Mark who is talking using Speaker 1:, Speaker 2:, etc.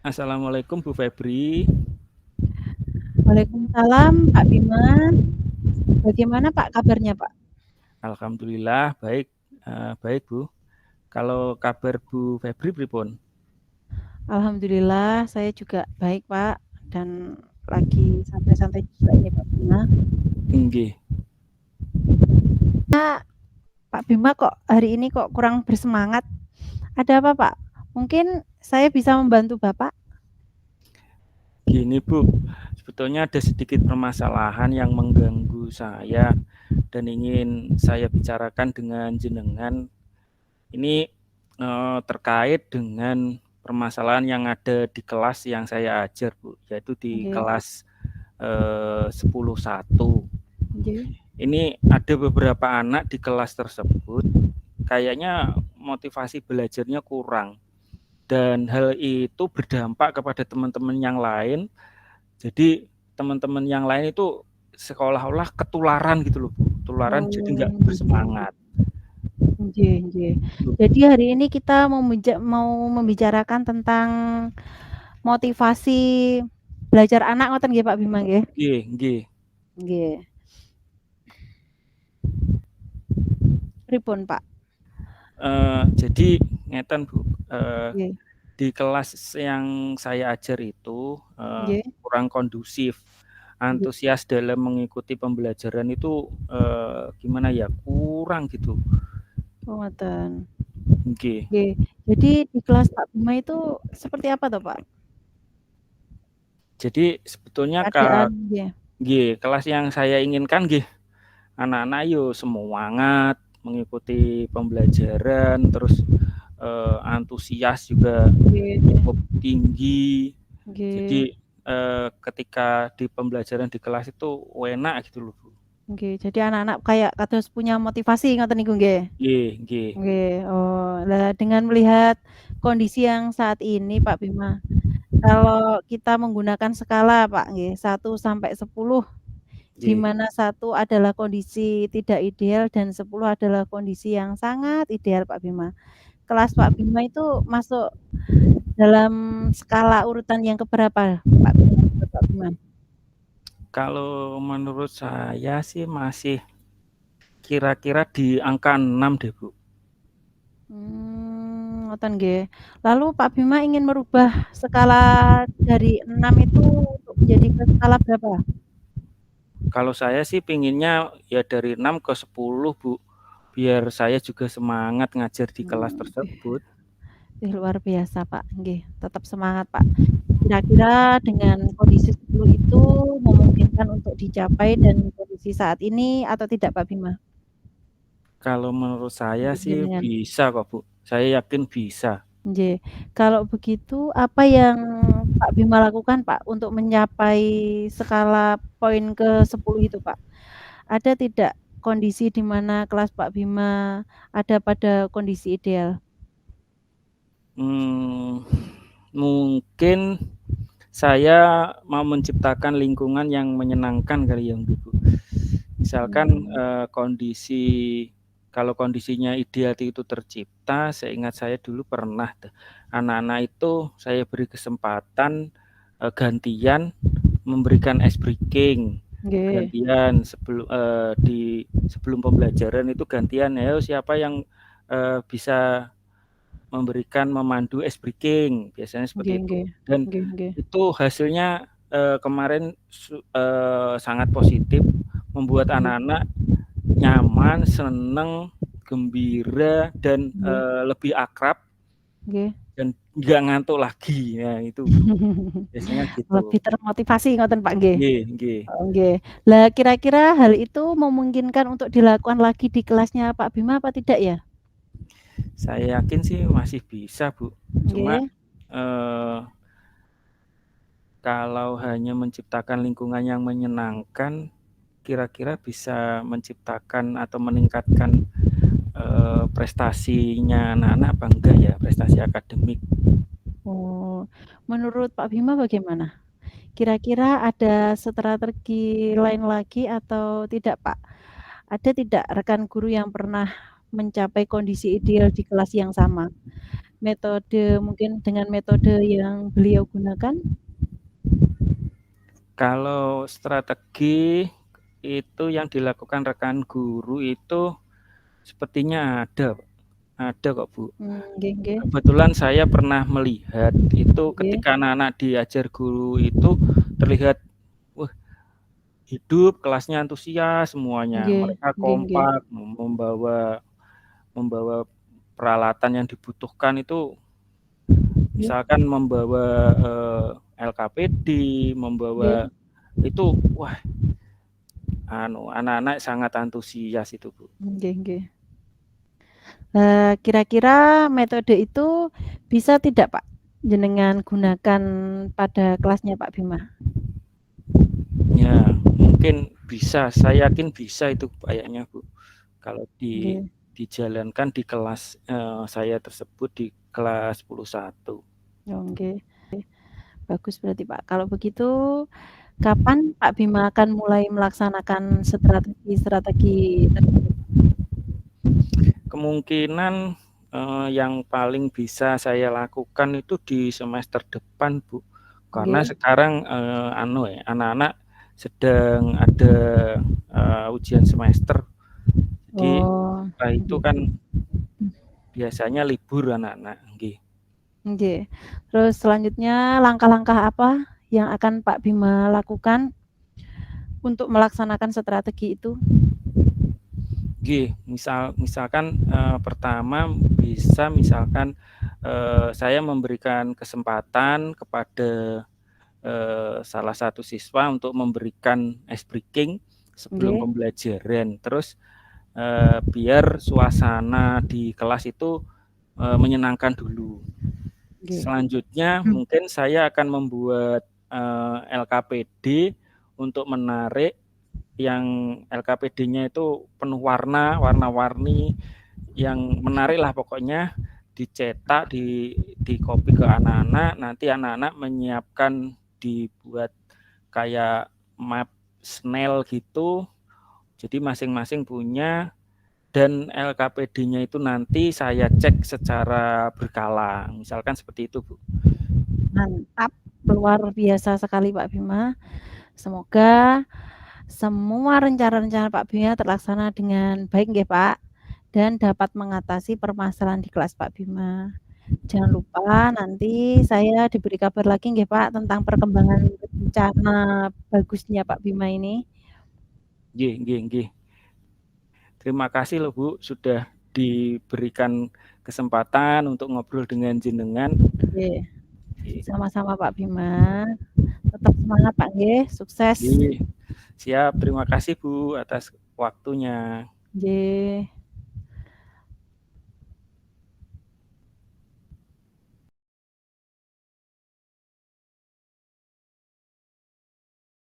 Speaker 1: Assalamualaikum Bu Febri.
Speaker 2: Waalaikumsalam Pak Bima. Bagaimana Pak kabarnya Pak?
Speaker 1: Alhamdulillah baik, baik Bu. Kalau kabar Bu Febri pripun?
Speaker 2: Alhamdulillah saya juga baik Pak dan lagi santai-santai juga ini Pak Bima.
Speaker 1: Nggih.
Speaker 2: Pak Bima kok hari ini kok kurang bersemangat? Ada apa Pak? Mungkin saya bisa membantu Bapak?
Speaker 1: Gini Bu, sebetulnya ada sedikit permasalahan yang mengganggu saya dan ingin saya bicarakan dengan jenengan. Ini terkait dengan permasalahan yang ada di kelas yang saya ajar Bu, yaitu di
Speaker 2: Nggih.
Speaker 1: kelas 10.1.
Speaker 2: Nggih.
Speaker 1: Ini ada beberapa anak di kelas tersebut kayaknya motivasi belajarnya kurang dan hal itu berdampak kepada teman-teman yang lain. Jadi teman-teman yang lain itu seolah-olah ketularan gitu loh, ketularan jadi nggak
Speaker 2: Oh,
Speaker 1: bersemangat.
Speaker 2: nggih, nggih. Jadi hari ini kita mau membicarakan tentang motivasi belajar anak ngoten nggih Pak Bima nggih?
Speaker 1: Nggih, nggih.
Speaker 2: Nggih. Pripun Pak?
Speaker 1: Jadi ngeten Bu,
Speaker 2: Nggih.
Speaker 1: di kelas yang saya ajar itu
Speaker 2: Nggih.
Speaker 1: kurang kondusif.
Speaker 2: Nggih.
Speaker 1: Antusias dalam mengikuti pembelajaran itu gimana ya, kurang gitu.
Speaker 2: Oh, ngoten.
Speaker 1: Nggih.
Speaker 2: Nggih. Jadi di kelas Pak Bima itu seperti apa toh, Pak?
Speaker 1: Jadi sebetulnya
Speaker 2: Keadaan nggih.
Speaker 1: nggih, kelas yang saya inginkan nggih anak-anak yo semangat mengikuti pembelajaran, terus antusias juga
Speaker 2: Nggih.
Speaker 1: cukup tinggi.
Speaker 2: Nggih.
Speaker 1: Jadi ketika di pembelajaran di kelas itu enak gitu loh Bu.
Speaker 2: Nggih. Jadi anak-anak kayak kados punya motivasi ngoten niku nggih?
Speaker 1: Nggih, nggih.
Speaker 2: Nggih. Oh, lah dengan melihat kondisi yang saat ini Pak Bima, kalau kita menggunakan skala Pak nggih, 1 sampai 10, di
Speaker 1: Nggih.
Speaker 2: mana 1 adalah kondisi tidak ideal dan 10 adalah kondisi yang sangat ideal Pak Bima. Kelas Pak Bima itu masuk dalam skala urutan yang keberapa Pak Bima, menurut Pak Bima?
Speaker 1: Kalau menurut saya sih masih kira-kira di angka 6 deh Bu.
Speaker 2: Ngoten nggih. Lalu Pak Bima ingin merubah skala dari 6 itu untuk menjadi ke skala berapa?
Speaker 1: Kalau saya sih pinginnya ya dari 6 ke 10 Bu, biar saya juga semangat ngajar di kelas
Speaker 2: Nggih.
Speaker 1: tersebut.
Speaker 2: Luar biasa Pak, nggih. Tetap semangat Pak. Kira-kira dengan kondisi 10 itu memungkinkan untuk dicapai dan kondisi saat ini atau tidak Pak Bima?
Speaker 1: Kalau menurut saya
Speaker 2: Menurut
Speaker 1: sih
Speaker 2: jenengan?
Speaker 1: bisa kok Bu, saya yakin bisa.
Speaker 2: Nggih. Kalau begitu apa yang Pak Bima lakukan Pak untuk mencapai skala poin ke-10 itu Pak? Ada tidak kondisi di mana kelas Pak Bima ada pada kondisi ideal?
Speaker 1: Mungkin saya mau menciptakan lingkungan yang menyenangkan kali ya Bu. Misalkan kalau kondisinya ideal itu tercipta, seingat saya dulu pernah anak-anak itu saya beri kesempatan gantian memberikan ice breaking.
Speaker 2: Nggih.
Speaker 1: Gantian sebelum pembelajaran itu gantian, ayo siapa yang bisa memandu ice breaking, biasanya
Speaker 2: Nggih,
Speaker 1: seperti itu.
Speaker 2: nggih.
Speaker 1: Dan
Speaker 2: Nggih, nggih.
Speaker 1: itu hasilnya kemarin sangat positif, membuat
Speaker 2: Nggih.
Speaker 1: anak-anak nyaman, seneng, gembira dan
Speaker 2: Nggih.
Speaker 1: lebih akrab
Speaker 2: Nggih.
Speaker 1: dan nggak ngantuk lagi. Nah, itu biasanya gitu.
Speaker 2: Lebih termotivasi ngoten Pak, nggih?
Speaker 1: Nggih, nggih.
Speaker 2: Oh, nggih. Lah kira-kira hal itu memungkinkan untuk dilakukan lagi di kelasnya Pak Bima apa tidak ya?
Speaker 1: Saya yakin sih masih bisa, Bu. Cuma
Speaker 2: Nggih.
Speaker 1: kalau hanya menciptakan lingkungan yang menyenangkan, kira-kira bisa menciptakan atau meningkatkan prestasinya anak-anak apa enggak ya, prestasi akademik?
Speaker 2: Oh, menurut Pak Bima bagaimana? Kira-kira ada strategi lain lagi atau tidak, Pak? Ada tidak rekan guru yang pernah mencapai kondisi ideal di kelas yang sama? metode mungkin dengan metode yang beliau gunakan?
Speaker 1: Kalau strategi itu yang dilakukan rekan guru itu sepertinya ada kok Bu.
Speaker 2: Nggih nggih.
Speaker 1: Kebetulan saya pernah melihat itu
Speaker 2: Nggih.
Speaker 1: ketika anak-anak diajar guru itu terlihat, wah hidup, kelasnya antusias semuanya.
Speaker 2: Nggih
Speaker 1: Mereka
Speaker 2: nggih nggih.
Speaker 1: kompak membawa peralatan yang dibutuhkan itu
Speaker 2: Nggih.
Speaker 1: misalkan membawa LKPD, membawa
Speaker 2: Nggih.
Speaker 1: itu wah anak-anak sangat antusias itu Bu.
Speaker 2: Nggih nggih. Kira-kira metode itu bisa tidak Pak jenengan gunakan pada kelasnya Pak Bima?
Speaker 1: Ya mungkin bisa, saya yakin bisa itu kayaknya Bu. Kalau
Speaker 2: Nggih.
Speaker 1: dijalankan di kelas saya tersebut di kelas 11.
Speaker 2: Oh nggih. Bagus berarti Pak. Kalau begitu kapan Pak Bima akan mulai melaksanakan strategi-strategi tersebut?
Speaker 1: Kemungkinan yang paling bisa saya lakukan itu di semester depan Bu. Karena
Speaker 2: Nggih.
Speaker 1: sekarang anak-anak sedang ada ujian semester. Jadi
Speaker 2: Oh,
Speaker 1: setelah itu
Speaker 2: nggih.
Speaker 1: kan biasanya libur anak-anak, nggih.
Speaker 2: Nggih. Terus selanjutnya langkah-langkah apa yang akan Pak Bima lakukan untuk melaksanakan strategi itu?
Speaker 1: Nggih, misalkan pertama bisa misalkan saya memberikan kesempatan kepada salah satu siswa untuk memberikan ice breaking sebelum
Speaker 2: Nggih.
Speaker 1: pembelajaran. Terus biar suasana di kelas itu menyenangkan dulu.
Speaker 2: Nggih.
Speaker 1: Selanjutnya mungkin saya akan membuat LKPD untuk menarik yang LKPD-nya itu penuh warna-warni yang menarik lah pokoknya, dicetak, di copy ke anak-anak, nanti anak-anak menyiapkan dibuat kayak map snail gitu. Jadi masing-masing punya dan LKPD-nya itu nanti saya cek secara berkala. Misalkan seperti itu, Bu.
Speaker 2: Mantap, luar biasa sekali Pak Bima. Semoga semua rencana-rencana Pak Bima terlaksana dengan baik nggih Pak, dan dapat mengatasi permasalahan di kelas Pak Bima. Jangan lupa nanti saya diberi kabar lagi nggih Pak tentang perkembangan rencana bagusnya Pak Bima ini.
Speaker 1: Nggih nggih nggih. Terima kasih loh Bu, sudah diberikan kesempatan untuk ngobrol dengan jenengan.
Speaker 2: Nggih. Sama-sama Pak Bima. Tetap semangat Pak nggih, sukses.
Speaker 1: Nggih. Siap, terima kasih Bu atas waktunya.
Speaker 2: Nggih.